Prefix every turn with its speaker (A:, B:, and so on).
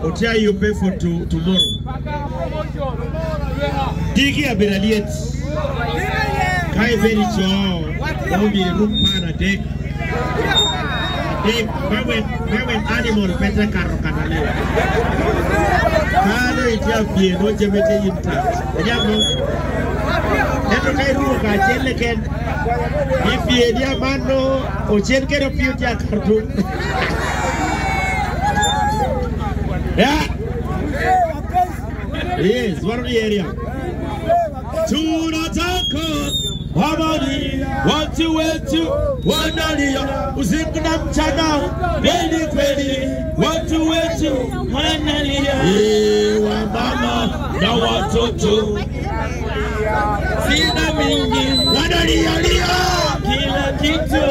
A: Otia you pay for tomorrow. Digi abiraliet. Kai very cho. Don't be room pana deck. When animal better caro canale. Kale itia pie no jemete yinta. Ejamo. Neto kai ruo ka chele ken. Pie dia mano o chen kero pio tia cartoon. Yeah. Yes, what the area? Tunataka Hamadi, want to wait to one alia, Uzikna Mchana, Beni Kweli, want to wait to one alia, Wabama, Nawatoto, Sina Mingi, one alia, Kila Kito.